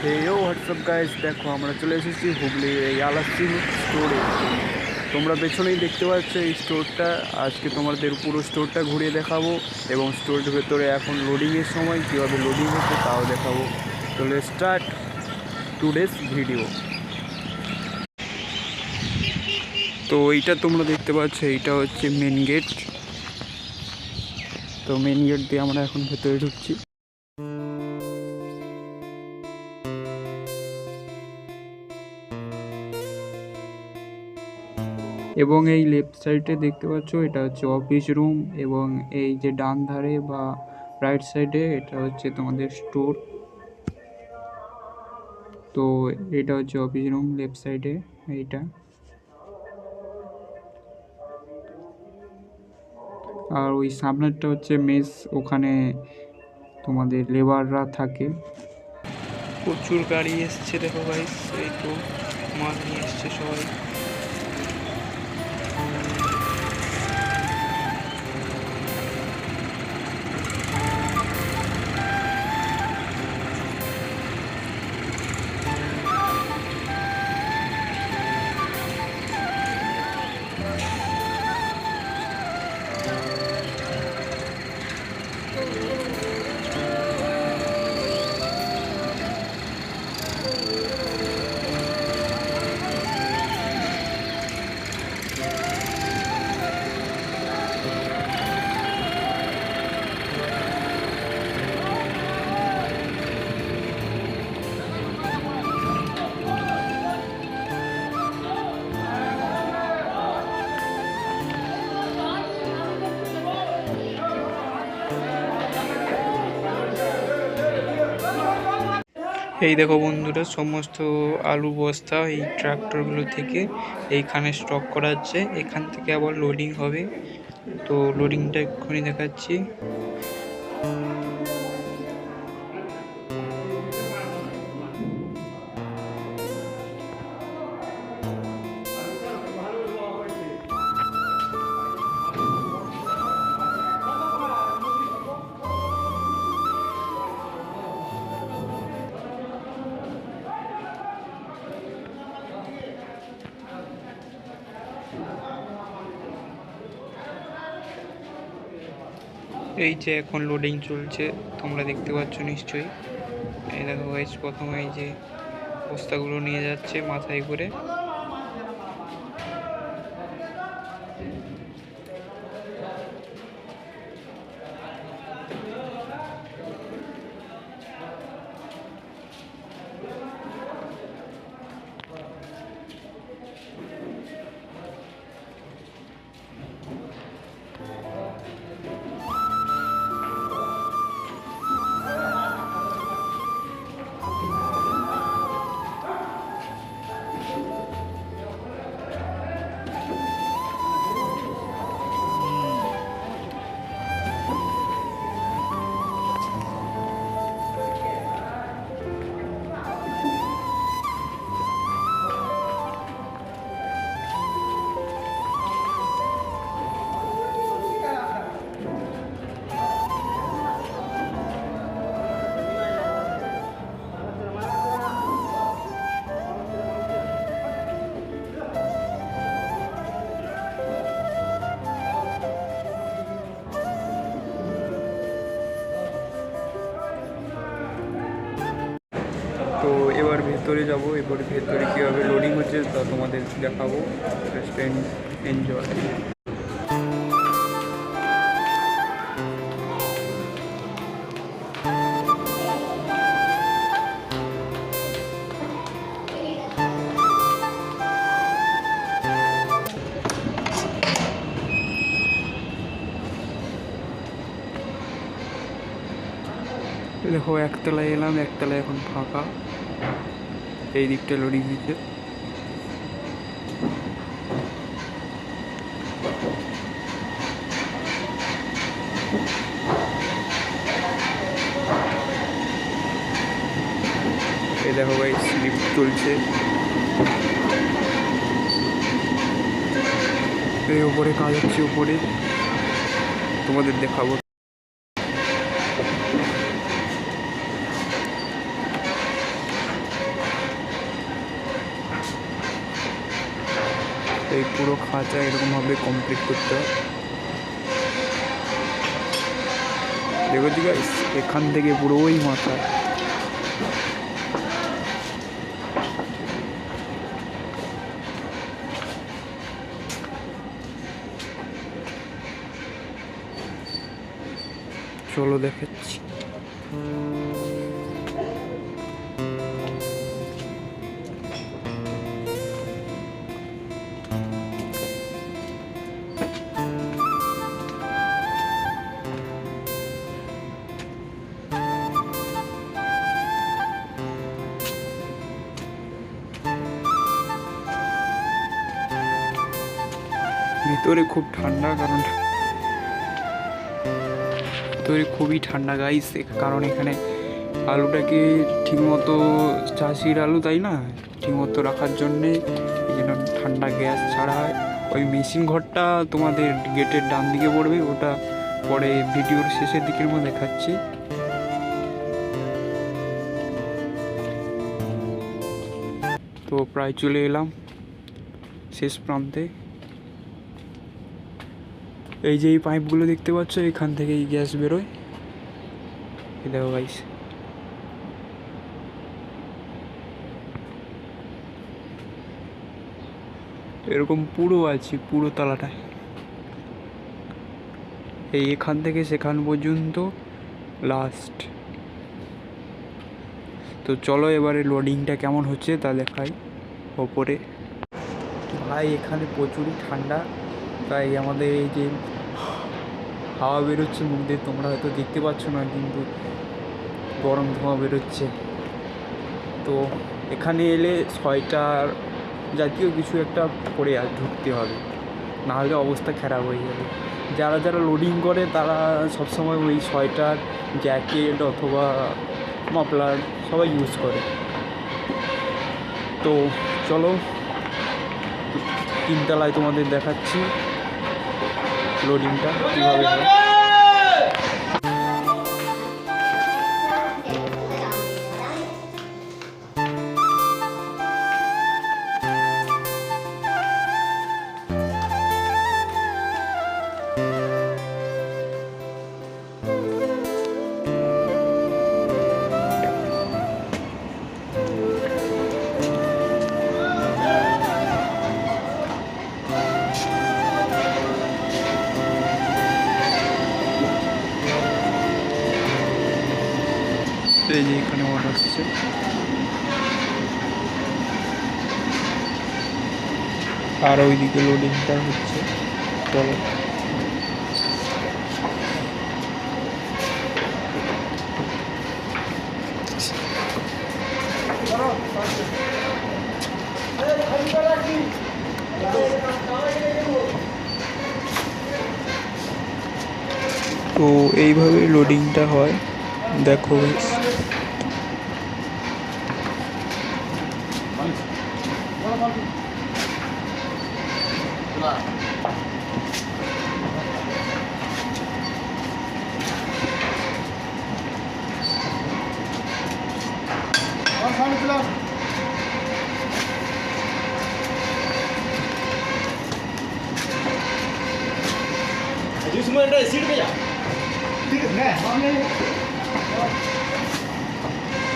WhatsApp guys, দেখো আমরা চলে এসেছি হুগলির এই আলাসি স্টোরে। তোমরা পেছনেই দেখতে পাচ্ছ এই স্টোরটা। আজকে তোমাদের পুরো স্টোরটা ঘুরিয়ে দেখাবো এবং স্টোরের ভেতরে এখন লোডিংয়ের সময় কীভাবে লোডিং হচ্ছে তাও দেখাবো। তো লেটস স্টার্ট টুডেস ভিডিও। তো এইটা তোমরা দেখতে পাচ্ছ, এইটা হচ্ছে মেন গেট। তো মেন গেট দিয়ে আমরা এখন ভেতরে ঢুকছি। এবং এই লেফট সাইডে দেখতে পাচ্ছ এটা হচ্ছে অফিস রুম, এবং এই যে ডান ধারে বা রাইট সাইডে এটা হচ্ছে তোমাদের স্টোর। তো এটা হচ্ছে অফিস রুম লেফট সাইডে এইটা। আর ওই সামনেরটা হচ্ছে মেস, ওখানে তোমাদের লেবাররা থাকে। প্রচুর গাড়ি এসছে দেখো গাইস, এই তো মাল নিয়ে এসছে সবাই। এই দেখো বন্ধুরা, সমস্ত আলু বস্তা এই ট্রাক্টরগুলো থেকে এইখানে স্টক করা হচ্ছে। এখান থেকে আবার লোডিং হবে। তো লোডিংটা এক্ষুনি দেখাচ্ছি। এই যে এখন লোডিং চলছে, তোমরা দেখতে পাচ্ছ নিশ্চয়ই। এই দেখো গাইস, প্রথমে এই যে বস্তাগুলো নিয়ে যাচ্ছে মাথায় করে। তো এবার ভেতরে যাব, এবার ভেতরে কীভাবে লোডিং হচ্ছে তা তোমাদের দেখাবো। এনজয়। দেখো একতলায় এলাম, একতলায় এখন ফাঁকা। এই দিকটা লোডিং হচ্ছে। এই দেখো ভাই, স্লিপ চলছে। এই উপরে কাজ হচ্ছে, উপরে তোমাদের দেখাবো। এই পুরো খাঁচা এরকমভাবে কমপ্লিট করতে হয়। দেখো গাইস, এখান থেকে পুরো ওই মাথা। চলো দেখাচ্ছি। ভিতরে খুব ঠান্ডা, কারণ ভিতরে খুবই ঠান্ডা গাইস, কারণ এখানে আলুটাকে ঠিকমতো, চাষির আলু তাই না, ঠিকমতো রাখার জন্যে এই জন্য ঠান্ডা গ্যাস ছাড়া হয়। ওই মেশিন ঘরটা তোমাদের গেটের ডান দিকে পড়বে, ওটা পরে ভিডিওর শেষের দিকের মধ্যে দেখাচ্ছি। তো প্রায় চলে এলাম শেষ প্রান্তে। এই যে এই পাইপগুলো দেখতে পাচ্ছ, এখান থেকে এই গ্যাস বেরোয়। এই দেখো গাইস, এরকম পুরো আছে পুরো তলাটায়, এই এখান থেকে সেখান পর্যন্ত লাস্ট। তো চলো এবারে লোডিংটা কেমন হচ্ছে তা দেখাই ওপরে। ভাই এখানে প্রচুরই ঠান্ডা, তাই আমাদের এই যে হাওয়া বেরোচ্ছে মুখ দিয়ে, তোমরা হয়তো দেখতে পাচ্ছ না, কিন্তু গরম ধোঁয়া বেরোচ্ছে। তো এখানে এলে সোয়েটার জাতীয় কিছু একটা পরে ঢুকতে হবে, নাহলে অবস্থা খারাপ হয়ে যাবে। যারা যারা লোডিং করে তারা সবসময় ওই সোয়েটার, জ্যাকেট অথবা মাফলার সবাই ইউজ করে। তো চলো তিনতলায় তোমাদের দেখাচ্ছি লোডিংটা কীভাবে হয়। এই যে এখানে মাল আসছে, আর ওইদিকে লোডিংটা হচ্ছে। চলো তো এইভাবে লোডিংটা হয়, দেখো सीट पे जा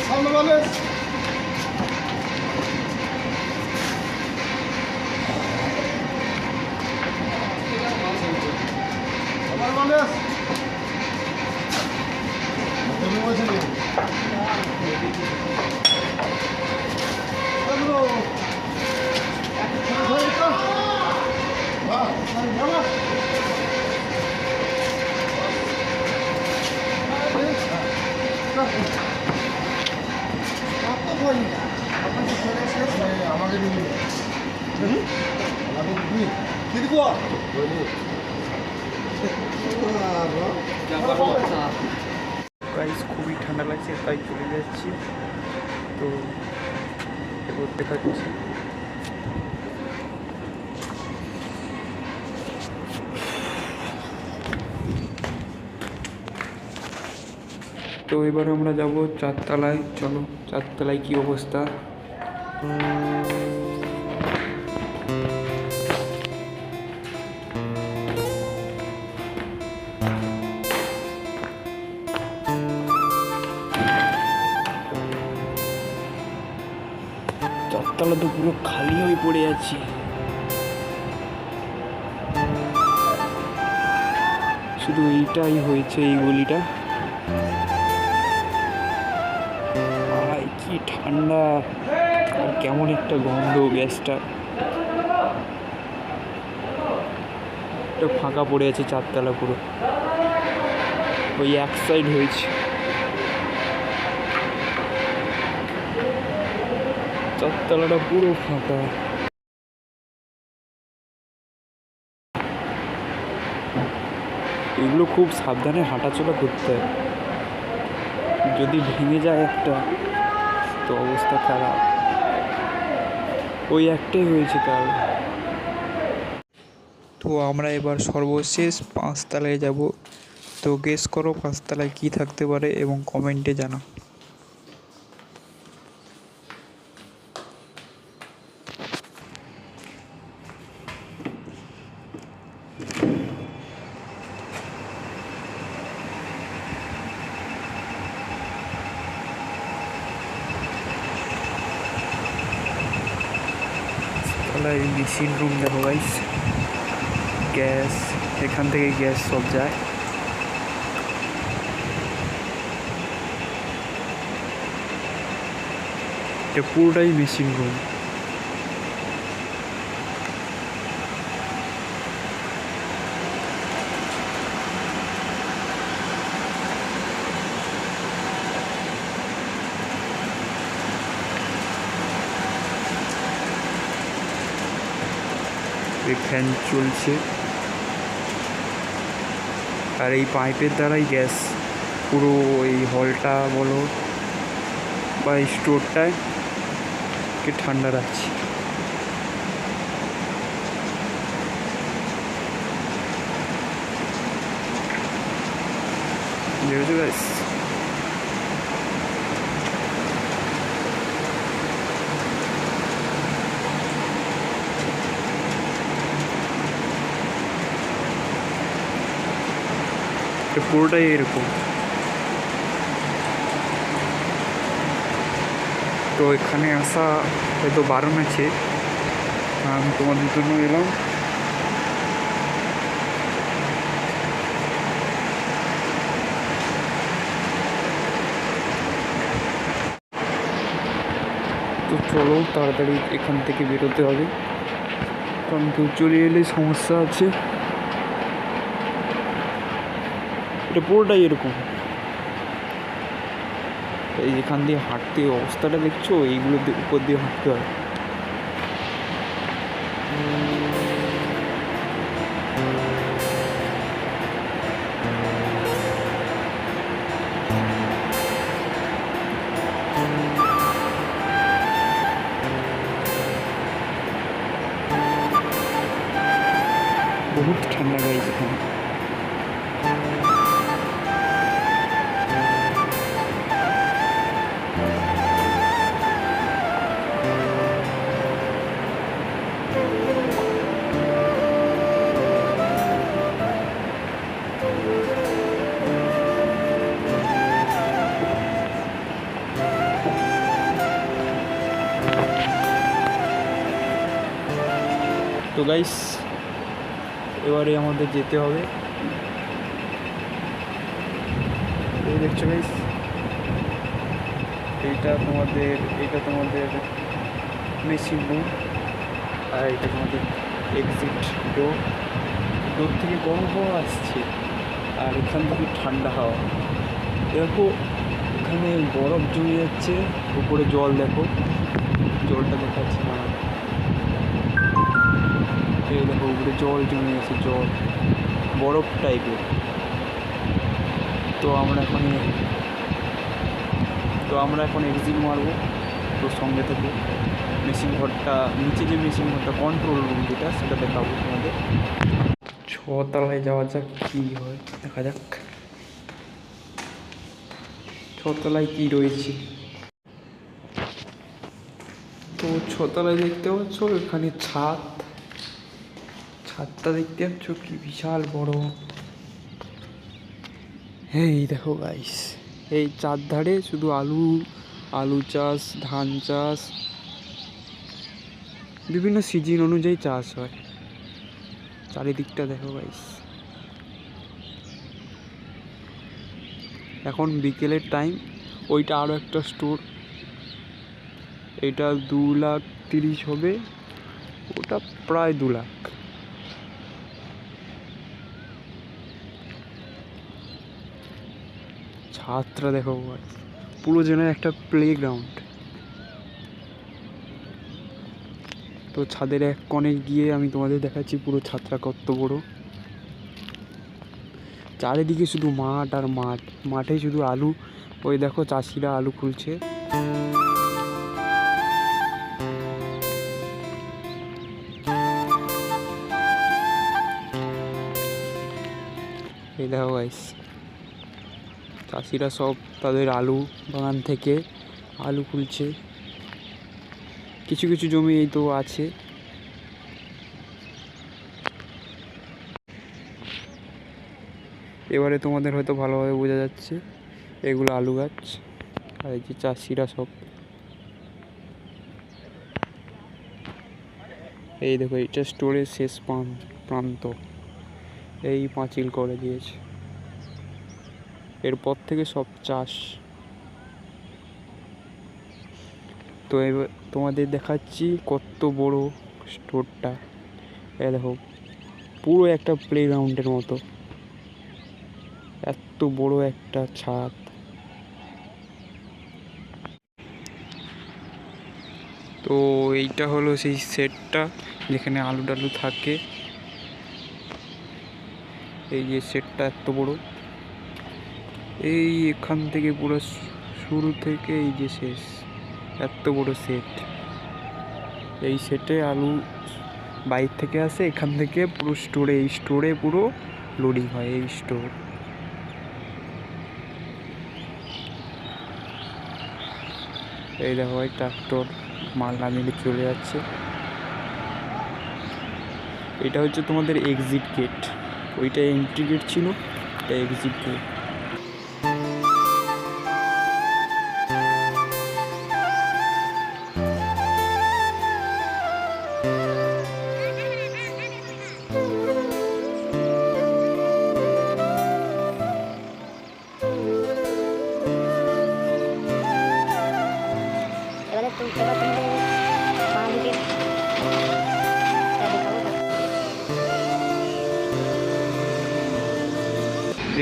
सामने वाले গাইস খুবই ঠান্ডা লাগছে, তাই চলে যাচ্ছি। তো এবার দেখাচ্ছি। তো এবার আমরা যাব চারতলায়। চলো চারতলায় কি অবস্থা। চারতলা তো পুরো খালি হয়ে পড়ে আছে। শুধু এইটাই হয়েছে, এই গলিটা। আয় কি ঠান্ডা, আর কেমন একটা গন্ধ গ্যাসটা। একটা ফাঁকা পড়ে আছে চারতলা পুরো, ওই এক সাইড হয়েছে। চারতলাটা পুরো ফাঁকা। এগুলো খুব সাবধানে হাঁটাচলা করতে হয়, যদি ভেঙে যায় একটা তো অবস্থা খারাপ। ওই একটাই হয়েছে তার। তো আমরা এবার সর্বশেষ 5 তলায় যাব। তো গেস করো 5 তলায় কী থাকতে পারে এবং কমেন্টে জানাও। তলায় মেশিন রুম দেখো গাইস, গ্যাস, এখান থেকে গ্যাস সব যায়। এটা পুরোটাই মেশিন রুম। ফ্যান চলছে, আর এই পাইপের দ্বারাই গ্যাস পুরো এই হলটা বলো বা এই স্টোরটায় কে ঠান্ডা রাখছে। বুঝেছো গাইস? পুরোটাই এরকম। তো এখানে আসা হয়তো বারণ আছে, আমি তোমাদের জন্য এলাম। তো চলো তাড়াতাড়ি এখান থেকে বেরোতে হবে, কারণ কেউ চলে এলে সমস্যা আছে। এটা পুরোটাই এরকম। এই যেখান দিয়ে হাঁটতে অবস্থাটা দেখছো, এইগুলো উপর দিয়ে হাঁটতে হয়। বহুত ঠান্ডা গাইস এখানে। তো গাইস এবারে আমাদের যেতে হবে। এই দেখছো গাইস, এইটা তোমাদের মেশিন রুম, আর এটা তোমাদের এক্সিট ডোর। ডোর থেকে গরম হাওয়া আসছে, আর এখান থেকে ঠান্ডা হাওয়া। দেখো এখানে বরফ জমে যাচ্ছে, উপরে জল দেখো, জলটা দেখাচ্ছি না। এই দেখো উপরে জল জমে গেছে, জল বরফ টাইপের। তো আমরা এখন এক্সিট মারবো। তো সঙ্গে থেকে মেশিন ঘরটা, নিচে যে মেশিন ঘরটা কন্ট্রোল রুম যেটা, সেটা দেখাবো তোমাদের। 6 তলায় যাওয়া যাক, কী হয় দেখা যাক 6 তলায় কী রয়েছে। তো 6 তলায় দেখতে পাচ্ছ এখানে ছাদটা দেখতে পাচ্ছ কি বিশাল বড়। এই দেখো গাইস, এই চারধারে শুধু আলু চাষ, ধান চাষ, বিভিন্ন সিজন অনুযায়ী চাষ হয়। চারিদিকটা দেখো গাইস। এখন বিকেলের টাইম। ওইটা আরও একটা স্টোর, এটা 2,30,000 হবে, ওটা প্রায় 2,00,000। ছাদটা দেখো গাইস, পুরো যেন একটা প্লেগ্রাউন্ড। তো ছাদের এক কোণে গিয়ে আমি তোমাদের দেখাচ্ছি পুরো ছাদটা কত বড়। চারিদিকে শুধু মাঠ আর মাঠ, মাঠে শুধু আলু। ওই দেখো চাষিরা আলু খুলছে। এই দেখো গাইস, চাষিরা সব তাদের আলু বাগান থেকে আলু খুলছে। কিছু কিছু জমি এই তো আছে। এবারে তোমাদের হয়তো ভালোভাবে বোঝা যাচ্ছে, এগুলো আলু গাছ। আর এই যে চাষিরা সব, এই দেখো এইটা স্টোরের শেষ প্রান্ত, এই পাঁচিল করে দিয়েছে। এরপর থেকে সব চাষ। তো এবার তোমাদের দেখাচ্ছি কত বড় স্টোরটা। এই দেখো পুরো একটা প্লেগ্রাউন্ডের মতো, এত বড় একটা ছাদ। তো এইটা হলো সেই সেটটা যেখানে আলু টালু থাকে। এই যে সেটটা এত বড়, এই এখান থেকে পুরো শুরু থেকে এই যে শেষ, এত বড় সেট। এই সেটে আলু বাইরে থেকে আসে, এখান থেকে পুরো স্টোরে, এই স্টোরে পুরো লোডিং হয়। এই স্টোর, এই দেখো এই ট্রাক্টর মাল নামিয়ে চলে যাচ্ছে। এটা হচ্ছে তোমাদের এক্সিট গেট, ওইটা এন্ট্রি গেট ছিল, এটা এক্সিট গেট।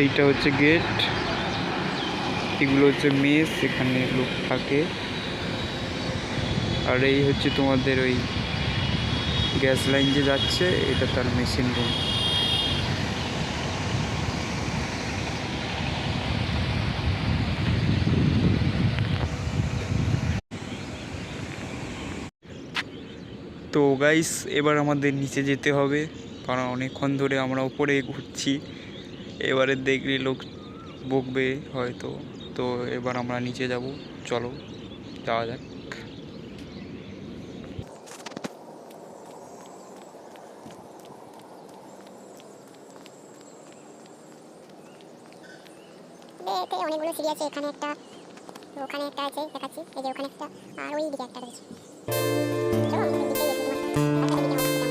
এইটা হচ্ছে গেট, এগুলো হচ্ছে মেস, এখানে লোক থাকে। আর এই হচ্ছে তোমাদের ওই গ্যাস লাইন যে যাচ্ছে, এটা তার মেশিন রুম। তো গাইস, এবার আমাদের নিচে যেতে হবে, কারণ অনেকক্ষণ ধরে আমরা উপরে ঘুরছি। এবারে দেখলে লোক বকবে হয়তো। তো এবার আমরা নিচে যাব, চলো যাওয়া যাক। এতে অনেকগুলো সিঁড়ি আছে, এখানে একটা, ওখানে একটা আছে দেখাচ্ছি, এই যে ওখানে একটা, আর ওই দিকে একটা রয়েছে। চলো আমাদের দিকে যেতে তোমার একটা দিকে যাবো।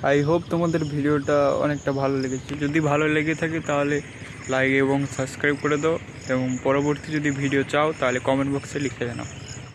আই হোপ তোমাদের ভিডিওটা অনেকটা ভালো লেগেছে। যদি ভালো লেগে থাকে তাহলে লাইক এবং সাবস্ক্রাইব করে দাও, এবং পরবর্তী যদি ভিডিও চাও তাহলে কমেন্ট বক্সে লিখে জানাও।